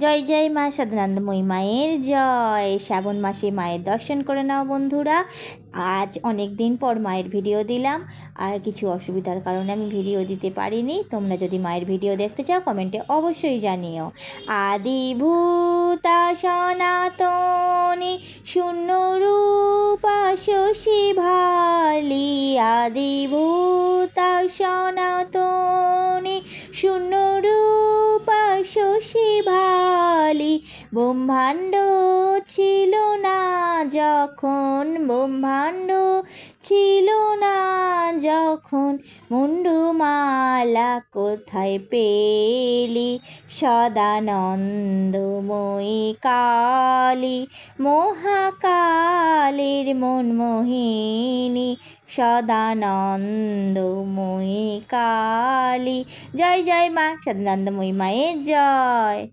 জয় জয় মা সদানন্দময়ী মায়ের জয়। শ্রাবণ মাসে মায়ের দর্শন করে নাও বন্ধুরা। আজ অনেক দিন পর মায়ের ভিডিও দিলাম, আর কিছু অসুবিধার কারণে আমি ভিডিও দিতে পারিনি। তোমরা যদি মায়ের ভিডিও দেখতে চাও কমেন্টে অবশ্যই জানিও। আদিভূতা সনাতনী শূন্যরূপা শশী ভালি, আদিভূতা সনাতনী শূন্যরূপা শশী ভালি। ব্রহ্মাণ্ড ছিল না যখন, ব্রহ্মাণ্ড ছিল না যখন, মুন্ডমালা কোথায় পেলি? সদানন্দময়ী কালী, মহাকালীর মন মোহিনী, সদানন্দময়ী কালী। জয় জয় মা সদানন্দময়ী মায়ের জয়।